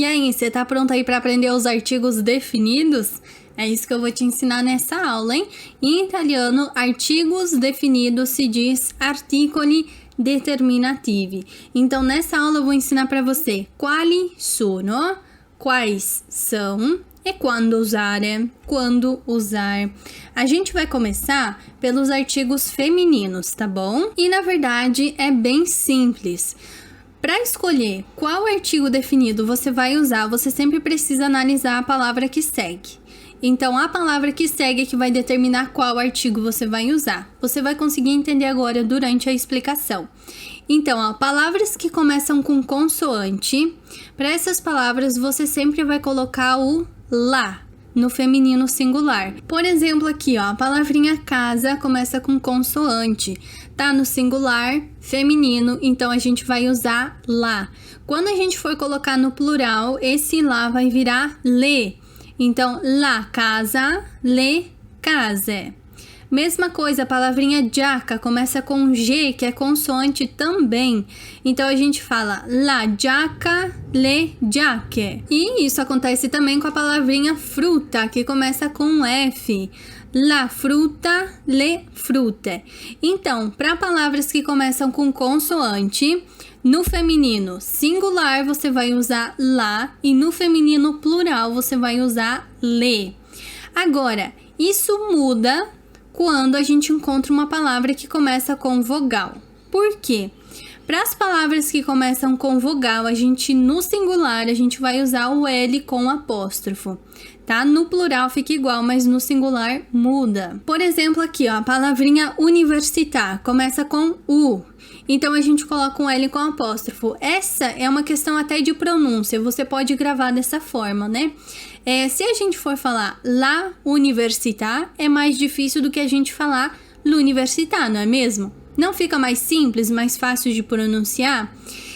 E aí, você tá pronto aí para aprender os artigos definidos? É isso que eu vou te ensinar nessa aula, hein? Em italiano, artigos definidos se diz articoli determinativi. Então, nessa aula eu vou ensinar para você quali sono, quais são e quando usar. A gente vai começar pelos artigos femininos, tá bom? E na verdade é bem simples. Para escolher qual artigo definido você vai usar, você sempre precisa analisar a palavra que segue. Então, a palavra que segue é que vai determinar qual artigo você vai usar. Você vai conseguir entender agora durante a explicação. Então, palavras que começam com consoante, para essas palavras você sempre vai colocar o lá no feminino singular. Por exemplo, aqui, a palavrinha casa começa com consoante, tá no singular feminino, então a gente vai usar lá. Quando a gente for colocar no plural, esse lá vai virar le. Então, la casa, le case. Mesma coisa, a palavrinha giacca começa com G, que é consoante também. Então, a gente fala la giacca, le giacche. E isso acontece também com a palavrinha fruta, que começa com F. La frutta, le frutte. Então, para palavras que começam com consoante, no feminino singular você vai usar lá e no feminino plural você vai usar le. Agora, isso muda quando a gente encontra uma palavra que começa com vogal. Por quê? Para as palavras que começam com vogal, no singular, a gente vai usar o L com apóstrofo, tá? No plural fica igual, mas no singular muda. Por exemplo, aqui, a palavrinha universitar começa com U. Então, a gente coloca um L com apóstrofo. Essa é uma questão até de pronúncia, você pode gravar dessa forma, né? Se a gente for falar la università, é mais difícil do que a gente falar l'università, não é mesmo? Não fica mais simples, mais fácil de pronunciar?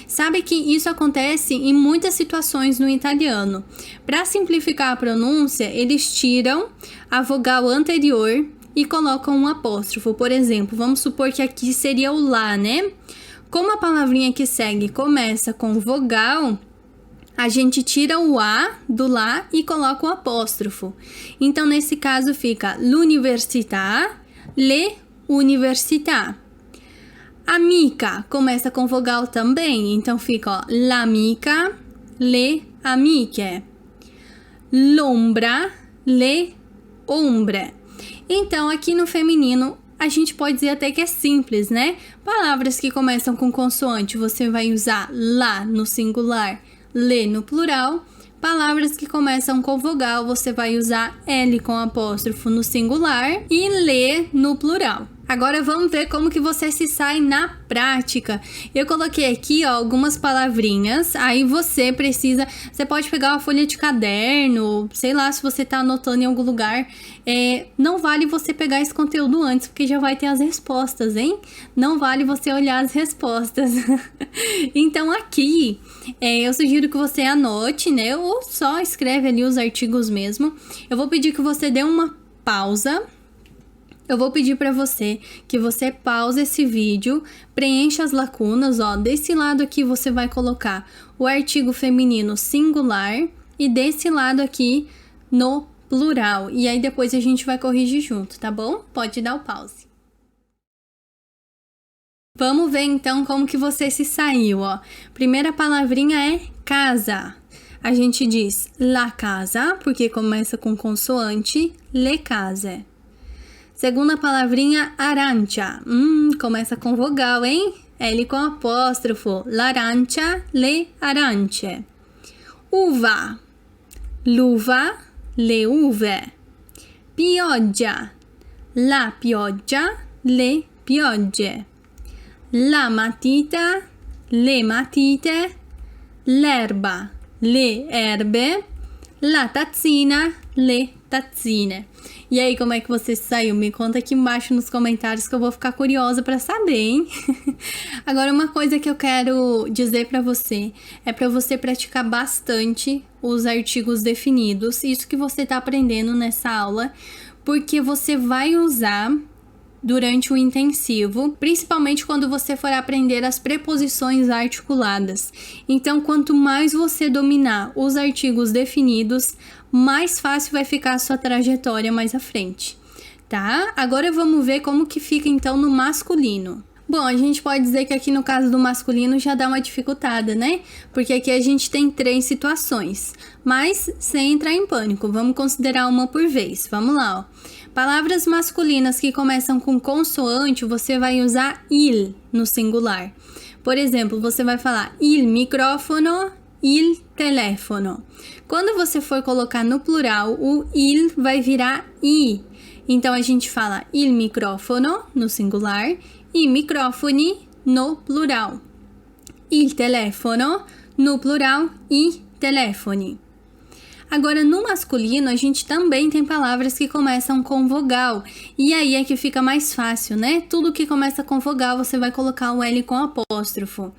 Sabe que isso acontece em muitas situações no italiano. Para simplificar a pronúncia, eles tiram a vogal anterior e colocam um apóstrofo. Por exemplo, vamos supor que aqui seria o lá, né? Como a palavrinha que segue começa com vogal, a gente tira o A do lá e coloca o apóstrofo. Então, nesse caso, fica l'università, le università. Amica começa com vogal também, então fica, l'amica, le amiche. L'ombra, le ombre. Então, aqui no feminino, a gente pode dizer até que é simples, né? Palavras que começam com consoante, você vai usar lá no singular, le no plural. Palavras que começam com vogal, você vai usar L com apóstrofo no singular e le no plural. Agora vamos ver como que você se sai na prática. Eu coloquei aqui, algumas palavrinhas, aí você pode pegar uma folha de caderno, sei lá, se você tá anotando em algum lugar. Não vale você pegar esse conteúdo antes, porque já vai ter as respostas, hein? Não vale você olhar as respostas. Então aqui, eu sugiro que você anote, né? Ou só escreve ali os artigos mesmo. Eu vou pedir que você dê uma pausa. Eu vou pedir para você que você pause esse vídeo, preencha as lacunas, desse lado aqui você vai colocar o artigo feminino singular e desse lado aqui no plural. E aí depois a gente vai corrigir junto, tá bom? Pode dar o pause. Vamos ver então como que você se saiu, Primeira palavrinha é casa. A gente diz la casa, porque começa com consoante, le case. Segunda palavrinha, arancia. Começa com vogal, hein? L com apóstrofo. L'arancia, le arance. Uva. L'uva, le uve. Pioggia. La pioggia, le piogge. La matita, le matite. L'erba, le erbe. La tazzina, le tazzine. E aí, como é que você saiu? Me conta aqui embaixo nos comentários que eu vou ficar curiosa para saber, hein? Agora, uma coisa que eu quero dizer para você é para você praticar bastante os artigos definidos, isso que você tá aprendendo nessa aula, porque você vai usar durante o intensivo, principalmente quando você for aprender as preposições articuladas. Então, quanto mais você dominar os artigos definidos, mais fácil vai ficar a sua trajetória mais à frente, tá? Agora vamos ver como que fica então no masculino. Bom, a gente pode dizer que aqui no caso do masculino já dá uma dificultada, né? Porque aqui a gente tem 3 situações, mas sem entrar em pânico, vamos considerar uma por vez. Vamos lá, ó. Palavras masculinas que começam com consoante, você vai usar il no singular. Por exemplo, você vai falar il microfono, il telefono. Quando você for colocar no plural, o il vai virar i. Então a gente fala il microfono no singular e microfone no plural. Il telefono no plural e telefone. Agora, no masculino, a gente também tem palavras que começam com vogal. E aí é que fica mais fácil, né? Tudo que começa com vogal, você vai colocar o L com apóstrofo.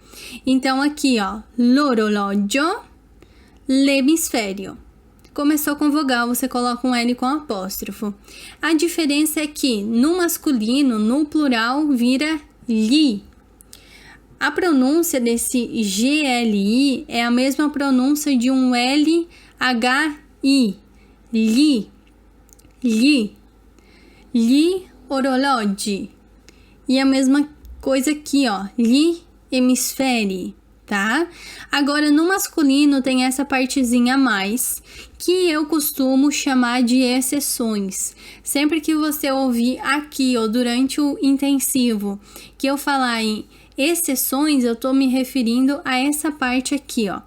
Então, aqui, ó, l'orologio, l'emisfério. Começou com vogal, você coloca um L com apóstrofo. A diferença é que no masculino, no plural, vira li. A pronúncia desse GLI é a mesma pronúncia de um LHI. Li. Li. Li orologi. E a mesma coisa aqui, ó. Li hemisfere. Tá? Agora, no masculino tem essa partezinha a mais, que eu costumo chamar de exceções. Sempre que você ouvir aqui, ou durante o intensivo, que eu falar em exceções, eu tô me referindo a essa parte aqui, ó.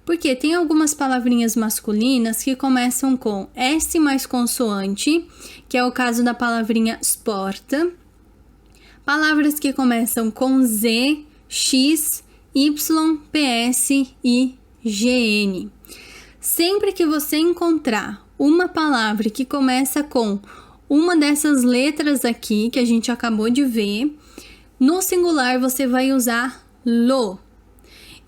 Porque tem algumas palavrinhas masculinas que começam com S mais consoante, que é o caso da palavrinha sporta. Palavras que começam com Z, X, Y, PS e GN. Sempre que você encontrar uma palavra que começa com uma dessas letras aqui, que a gente acabou de ver, no singular você vai usar lo.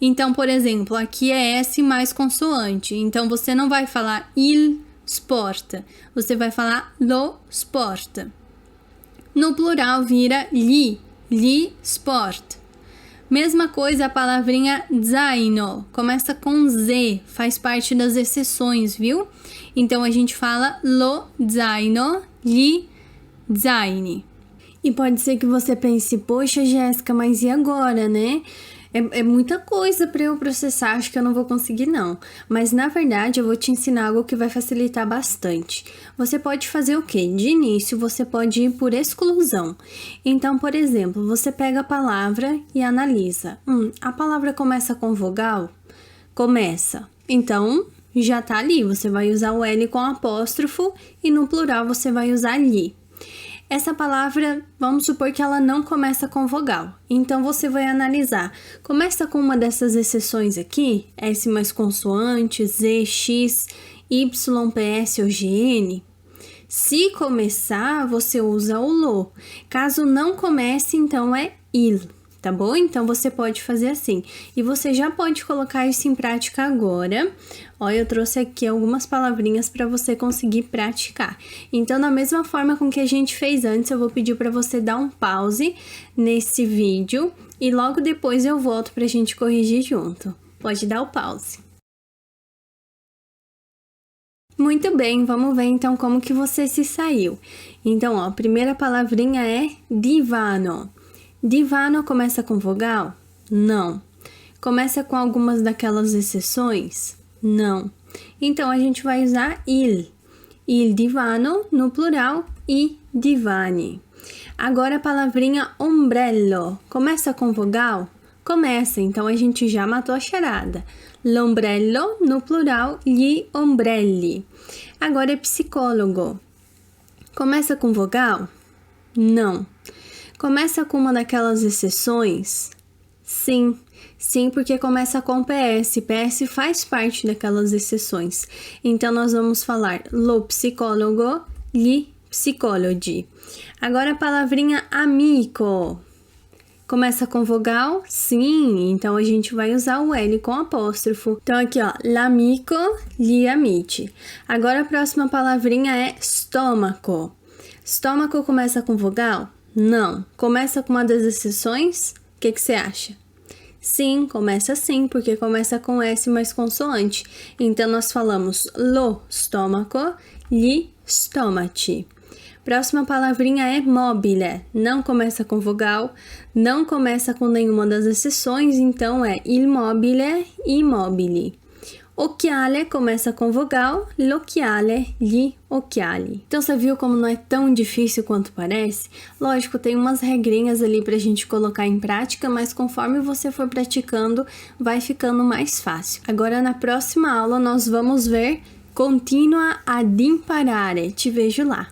Então, por exemplo, aqui é S mais consoante. Então, você não vai falar il sporta, você vai falar lo sporta. No plural vira li sport. Mesma coisa a palavrinha zaino, começa com Z, faz parte das exceções, viu? Então a gente fala lo zaino, li zaini. E pode ser que você pense, poxa, Jéssica, mas e agora, né? É muita coisa para eu processar, acho que eu não vou conseguir não. Mas na verdade eu vou te ensinar algo que vai facilitar bastante. Você pode fazer o quê? De início você pode ir por exclusão. Então, por exemplo, você pega a palavra e analisa. A palavra começa com vogal? Começa. Então, já tá ali, você vai usar o L com apóstrofo e no plural você vai usar li. Essa palavra, vamos supor que ela não começa com vogal. Então, você vai analisar. Começa com uma dessas exceções aqui, S mais consoante, Z, X, Y, PS ou GN. Se começar, você usa o lo. Caso não comece, então é il, tá bom? Então, você pode fazer assim. E você já pode colocar isso em prática agora. Ó, eu trouxe aqui algumas palavrinhas para você conseguir praticar. Então, da mesma forma com que a gente fez antes, eu vou pedir para você dar um pause nesse vídeo e logo depois eu volto para a gente corrigir junto. Pode dar o pause. Muito bem, vamos ver então como que você se saiu. Então, ó, a primeira palavrinha é divano. Divano começa com vogal? Não. Começa com algumas daquelas exceções? Não. Então, a gente vai usar il. Il divano no plural e divani. Agora, a palavrinha ombrello. Começa com vogal? Começa, então a gente já matou a charada. L'ombrello no plural, gli ombrelli. Agora é psicólogo. Começa com vogal? Não. Começa com uma daquelas exceções? Sim. Sim, porque começa com PS. PS faz parte daquelas exceções. Então, nós vamos falar lo psicólogo, gli psicologi. Agora, a palavrinha amico. Começa com vogal? Sim, então a gente vai usar o L com apóstrofo. Então, aqui, ó, l'amico, gli amici. Agora, a próxima palavrinha é estômago. Estômago começa com vogal? Não. Começa com uma das exceções? O que você acha? Sim, começa assim, porque começa com S mais consoante. Então, nós falamos lo stomaco, gli stomaci. Próxima palavrinha é mobile. Não começa com vogal, não começa com nenhuma das exceções, então é il mobile, i mobili. Occhiale começa com vogal, l'occhiale, gli occhiali. Então você viu como não é tão difícil quanto parece? Lógico, tem umas regrinhas ali pra gente colocar em prática, mas conforme você for praticando, vai ficando mais fácil. Agora na próxima aula nós vamos ver continua ad imparare. Te vejo lá.